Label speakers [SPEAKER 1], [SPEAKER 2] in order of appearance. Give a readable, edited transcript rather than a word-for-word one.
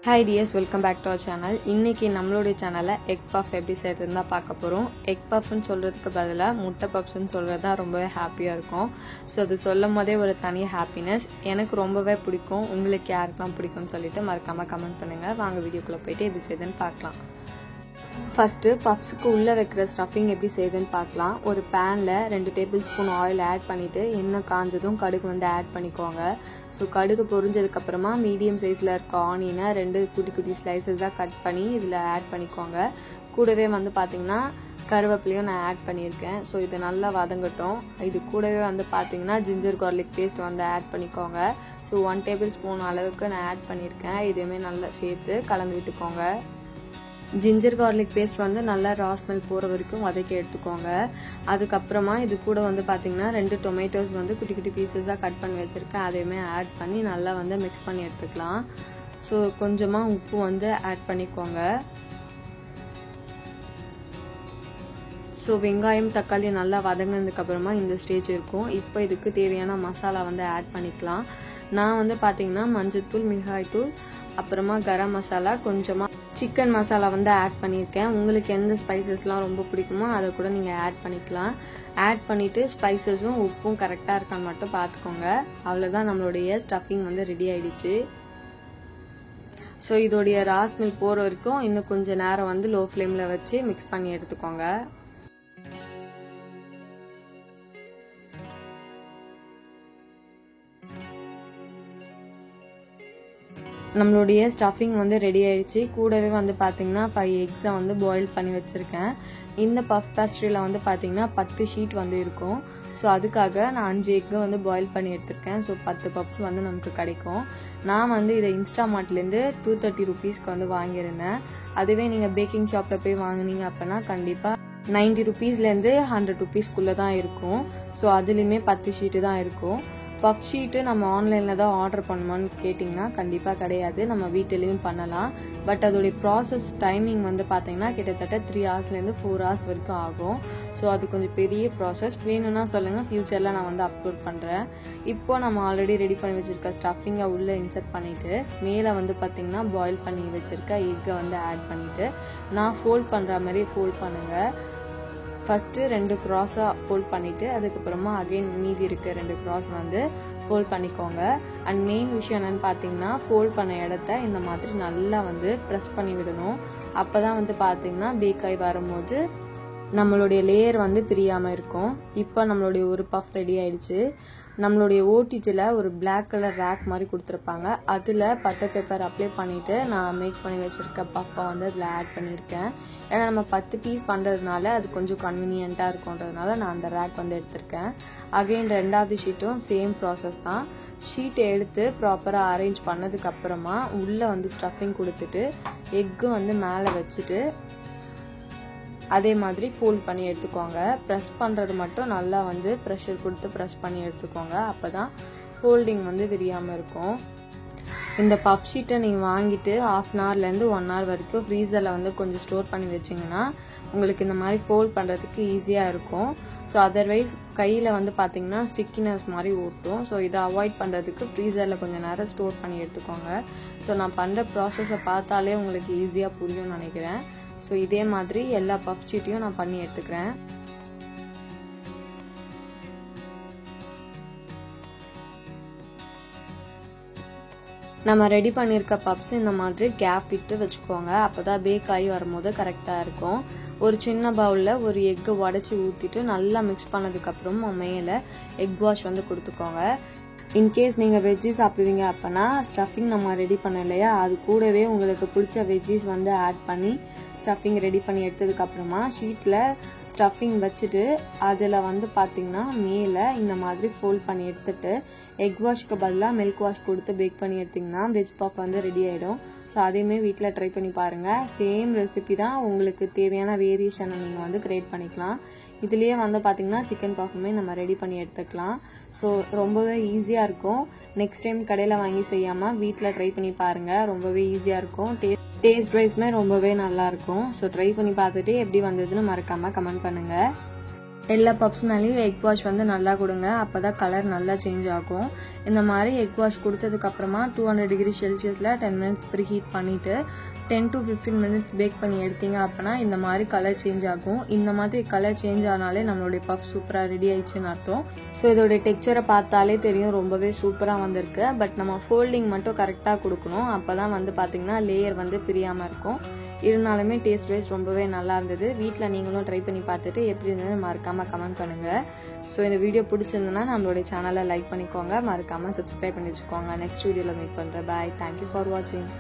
[SPEAKER 1] Hi dears, welcome back to our channel. இன்னைக்கு நம்மளுடைய சேனல்ல எக் பஃப் எப்படி செய்யறதுன்னு தான் பார்க்க போறோம். எக் பஃப்னு சொல்றதுக்கு பதிலா முட்டை பஃப்ஸ்னு சொல்றது தான் ரொம்பவே ஹாப்பியா இருக்கும். சோ அது சொல்லும்போதே ஒரு தனி ஹாப்பினஸ். எனக்கு ரொம்பவே பிடிக்கும். உங்களுக்கு யாருக்கெல்லாம் பிடிக்கும்னு சொல்லிட்டு மறக்காம கமெண்ட் பண்ணுங்க. வாங்க வீடியோக்குள்ள போயிட்டு எப்படி செய்யுதுன்னு பார்க்கலாம். ஃபர்ஸ்ட் பஃப்ஸ்க்கு உள்ள வைக்கிற ஸ்டஃபிங் எப்படி செய்யுதுன்னு பார்க்கலாம். ஒரு பேன்ல 2 டேபிள் ஸ்பூன் ஆயில் ஆட் பண்ணிட்டு எண்ணெய் காஞ்சதும் கடுகு வந்து ஆட் பண்ணிக்கோங்க. ஸோ கடுகு பொரிஞ்சதுக்கு அப்புறமா மீடியம் சைஸ்ல இருக்க ஆனியனை 2 குட்டி குட்டி ஸ்லைசஸாக கட் பண்ணி இதில் ஆட் பண்ணிக்கோங்க. கூடவே வந்து பார்த்தீங்கன்னா கருவேப்பிலையும் நான் ஆட் பண்ணியிருக்கேன். ஸோ இது நல்லா வதங்கட்டும். இது கூடவே வந்து பார்த்தீங்கன்னா ஜிஞ்சர் கார்லிக் பேஸ்ட் வந்து ஆட் பண்ணிக்கோங்க. ஸோ 1 டேபிள் ஸ்பூன் அளவுக்கு நான் ஆட் பண்ணியிருக்கேன். இதுவுமே நல்லா சேர்த்து கலந்து விட்டுக்கோங்க. ஜிஞ்சர் கார்லிக் பேஸ்ட் வந்து நல்லா ரா ஸ்மெல் போகிற வரைக்கும் வதக்கி எடுத்துக்கோங்க. அதுக்கப்புறமா இது கூட வந்து பார்த்தீங்கன்னா 2 டொமேட்டோஸ் வந்து குட்டி குட்டி பீசஸாக கட் பண்ணி வச்சுருக்கேன். அதையுமே ஆட் பண்ணி நல்லா வந்து மிக்ஸ் பண்ணி எடுத்துக்கலாம். ஸோ கொஞ்சமாக உப்பு வந்து ஆட் பண்ணிக்கோங்க. ஸோ வெங்காயம் தக்காளி நல்லா வதங்கினதுக்கப்புறமா இந்த ஸ்டேஜ் இருக்கும். இப்போ இதுக்கு தேவையான மசாலா வந்து ஆட் பண்ணிக்கலாம். நான் வந்து பார்த்தீங்கன்னா மஞ்சள்தூள், மிளகாய்த்தூள், அப்புறமா கரம் மசாலா, கொஞ்சமாக சிக்கன் மசாலா வந்து ஆட் பண்ணியிருக்கேன். உங்களுக்கு எந்த ஸ்பைசஸ்லாம் ரொம்ப பிடிக்குமோ அதை கூட நீங்கள் ஆட் பண்ணிக்கலாம். ஆட் பண்ணிவிட்டு ஸ்பைசஸும் உப்பும் கரெக்டாக இருக்கான்னு மட்டும் பார்த்துக்கோங்க. அவ்வளோதான், நம்மளுடைய ஸ்டஃபிங் வந்து ரெடி ஆயிடுச்சு. ஸோ இதோடைய ரா ஸ்மெல் போகிற வரைக்கும் இன்னும் கொஞ்சம் நேரம் வந்து லோ ஃப்ளேமில் வச்சு மிக்ஸ் பண்ணி எடுத்துக்கோங்க. நம்மளுடைய ஸ்டஃபிங் வந்து ரெடி ஆயிடுச்சு. கூடவே வந்து பார்த்தீங்கன்னா 5 எக்ஸை வந்து பாயில் பண்ணி வச்சுருக்கேன். இந்த பஃப் பேஸ்ட்ரியில் வந்து பார்த்தீங்கன்னா 10 ஷீட் வந்து இருக்கும். ஸோ அதுக்காக நான் 5 எக்கு வந்து பாயில் பண்ணி எடுத்திருக்கேன். ஸோ 10 பஃப்ஸ் வந்து நமக்கு கிடைக்கும். நான் வந்து இதை இன்ஸ்டாமார்ட்லேருந்து 230 ருபீஸ்க்கு வந்து வாங்கியிருந்தேன். அதுவே நீங்கள் பேக்கிங் ஷாப்பில் போய் வாங்கினீங்க அப்படின்னா கண்டிப்பாக 90 ருபீஸ்லேருந்து 100 ருபீஸ்க்குள்ளே தான் இருக்கும். ஸோ அதுலேயுமே 10 ஷீட்டு தான் இருக்கும். பஃப் ஷீட்டு நம்ம ஆன்லைனில் தான் ஆர்டர் பண்ணுமான்னு கேட்டிங்கன்னா கண்டிப்பாக கிடையாது. நம்ம வீட்டிலையும் பண்ணலாம். பட் அதோடைய ப்ராசஸ் டைமிங் வந்து பார்த்தீங்கன்னா கிட்டத்தட்ட 3 ஹவர்ஸ்லேருந்து 4 ஹவர்ஸ் வரைக்கும் ஆகும். ஸோ அது கொஞ்சம் பெரிய ப்ராசஸ். வேணும்னா சொல்லுங்கள், ஃப்யூச்சரில் நான் வந்து அப்லோட் பண்ணுறேன். இப்போ நம்ம ஆல்ரெடி ரெடி பண்ணி வச்சுருக்க ஸ்டஃபிங்கை உள்ளே இன்சர்ட் பண்ணிவிட்டு மேலே வந்து பார்த்தீங்கன்னா பாயில் பண்ணி வச்சுருக்க எக்கை வந்து ஆட் பண்ணிவிட்டு நான் ஃபோல்ட் பண்ணுற மாதிரி ஃபோல்ட் பண்ணுங்கள். ஃபஸ்ட்டு 2 க்ராஸாக ஃபோல்ட் பண்ணிவிட்டு அதுக்கப்புறமா அகெயின் மீதி இருக்க 2 க்ராஸ் வந்து ஃபோல்ட் பண்ணிக்கோங்க. அண்ட் மெயின் விஷயம் என்னென்னு பார்த்தீங்கன்னா ஃபோல்ட் பண்ண இடத்த இந்த மாதிரி நல்லா வந்து ப்ரெஸ் பண்ணி விடணும். அப்போ தான் வந்து பார்த்தீங்கன்னா பேக் ஆகி வரும்போது நம்மளுடைய லேயர் வந்து பிரியாமல் இருக்கும். இப்போ நம்மளுடைய ஒரு பஃப் ரெடி ஆயிடுச்சு. நம்மளுடைய ஓடிஜில் ஒரு பிளாக் கலர் ரேக் மாதிரி கொடுத்துருப்பாங்க. அதில் பட்டர் பேப்பர் அப்ளை பண்ணிவிட்டு நான் மேக் பண்ணி வச்சுருக்க பஃப்பை வந்து அதில் ஆட் பண்ணியிருக்கேன். ஏன்னா நம்ம 10 பீஸ் பண்ணுறதுனால அது கொஞ்சம் கன்வீனியண்ட்டாக இருக்குன்றதுனால நான் அந்த ரேக் வந்து எடுத்திருக்கேன். அகெயின் 2வது ஷீட்டும் சேம் ப்ராசஸ் தான். ஷீட்டை எடுத்து ப்ராப்பராக அரேஞ்ச் பண்ணதுக்கப்புறமா உள்ளே வந்து ஸ்டஃபிங் கொடுத்துட்டு எக்கு வந்து மேலே வச்சுட்டு அதே மாதிரி ஃபோல்ட் பண்ணி எடுத்துக்கோங்க. ப்ரெஸ் பண்ணுறது மட்டும் நல்லா வந்து ப்ரெஷர் கொடுத்து ப்ரெஸ் பண்ணி எடுத்துக்கோங்க. அப்போ தான் ஃபோல்டிங் வந்து விரியாமல் இருக்கும். இந்த பஃப் ஷீட்டை நீங்கள் வாங்கிட்டு 1/2 ஹவர்லேருந்து 1 ஹவர் வரைக்கும் ஃப்ரீசரில் வந்து கொஞ்சம் ஸ்டோர் பண்ணி வச்சிங்கன்னா உங்களுக்கு இந்த மாதிரி ஃபோல்ட் பண்ணுறதுக்கு ஈஸியாக இருக்கும். ஸோ அதர்வைஸ் கையில் வந்து பார்த்தீங்கன்னா ஸ்டிக்கினஸ் மாதிரி ஓட்டும். ஸோ இதை அவாய்ட் பண்ணுறதுக்கு ஃப்ரீசரில் கொஞ்சம் நேரம் ஸ்டோர் பண்ணி எடுத்துக்கோங்க. ஸோ நான் பண்ணுற ப்ராசஸை பார்த்தாலே உங்களுக்கு ஈஸியாக புரியும்னு நினைக்கிறேன். ஸோ இதே மாதிரி எல்லா பஃப் ஷீட்டையும் நான் பண்ணி எடுத்துக்கிறேன். நம்ம ரெடி பண்ணியிருக்க பப்ஸ் இந்த மாதிரி கேப் விட்டு வச்சுக்கோங்க. அப்போ தான் பேக் ஆகி வரும்போது கரெக்டாக இருக்கும். ஒரு சின்ன பவுலில் ஒரு எக்கை உடச்சி ஊற்றிட்டு நல்லா மிக்ஸ் பண்ணதுக்கப்புறம் மேலே எக் வாஷ் வந்து கொடுத்துக்கோங்க. இன்கேஸ் நீங்கள் வெஜ்ஜி சாப்பிடுவீங்க அப்படின்னா ஸ்டஃபிங் நம்ம ரெடி பண்ண இல்லையா, அது கூடவே உங்களுக்கு பிடிச்ச வெஜ்ஜிஸ் வந்து ஆட் பண்ணி ஸ்டஃபிங் ரெடி பண்ணி எடுத்ததுக்கப்புறமா ஷீட்டில் ஸ்டஃபிங் வச்சுட்டு அதில் வந்து பார்த்தீங்கன்னா மேலே இந்த மாதிரி ஃபோல்ட் பண்ணி எடுத்துட்டு எக் வாஷ்க்கு பதிலாக மில்க் வாஷ் கொடுத்து பேக் பண்ணி எடுத்திங்கன்னா வெஜ் பஃப் வந்து ரெடி ஆகிடும். ஸோ அதையுமே வீட்டில் ட்ரை பண்ணி பாருங்கள். சேம் ரெசிபி தான். உங்களுக்கு தேவையான வேரியேஷனை நீங்கள் வந்து க்ரியேட் பண்ணிக்கலாம். இதுலேயே வந்து பார்த்தீங்கன்னா சிக்கன் பஃப்புமே நம்ம ரெடி பண்ணி எடுத்துக்கலாம். ஸோ ரொம்பவே ஈஸியாக இருக்கும். நெக்ஸ்ட் டைம் கடையில் வாங்கி செய்யாமல் வீட்டில் ட்ரை பண்ணி பாருங்கள். ரொம்பவே ஈஸியாக இருக்கும். டேஸ்ட் வைஸ்மே ரொம்பவே நல்லாயிருக்கும். ஸோ ட்ரை பண்ணி பார்த்துட்டு எப்படி வந்ததுன்னு மறக்காமல் கமெண்ட் பண்ணுங்கள். எல்லா பப்ஸ் மேலேயும் எக் வாஷ் வந்து நல்லா கொடுங்க. அப்போ தான் கலர் நல்லா சேஞ்ச் ஆகும். இந்த மாதிரி எக் வாஷ் கொடுத்ததுக்கப்புறமா 200 டிகிரி செல்சியஸில் 10 மினிட்ஸ் ப்ரீ ஹீட் பண்ணிவிட்டு 10 to 15 மினிட்ஸ் பேக் பண்ணி எடுத்தீங்க அப்படின்னா இந்த மாதிரி கலர் சேஞ்ச் ஆகும். இந்த மாதிரி கலர் சேஞ்ச் ஆனாலே நம்மளுடைய பஃப் சூப்பராக ரெடி ஆயிடுச்சுன்னு அர்த்தம். ஸோ இதோடைய டெக்ஸ்சரை பார்த்தாலே தெரியும், ரொம்பவே சூப்பராக வந்திருக்கு. பட் நம்ம ஃபோல்டிங் மட்டும் கரெக்டாக கொடுக்கணும். அப்போ தான் வந்து பார்த்திங்கன்னா லேயர் வந்து பிரியாமல் இருக்கும். இருந்தாலுமே டேஸ்ட் வைஸ் ரொம்பவே நல்லா இருந்தது. வீட்டில் நீங்களும் ட்ரை பண்ணி பார்த்துட்டு எப்படி இருந்தது மறக்காமல் கமெண்ட் பண்ணுங்கள். ஸோ இந்த வீடியோ பிடிச்சிருந்ததுன்னா நம்மளுடைய சேனலை லைக் பண்ணிக்கோங்க, மறக்காமல் சப்ஸ்கிரைப் பண்ணி வச்சுக்கோங்க. நெக்ஸ்ட் வீடியோவில் மீட் பண்ணுறேன். பாய். தேங்க்யூ ஃபார் வாட்சிங்.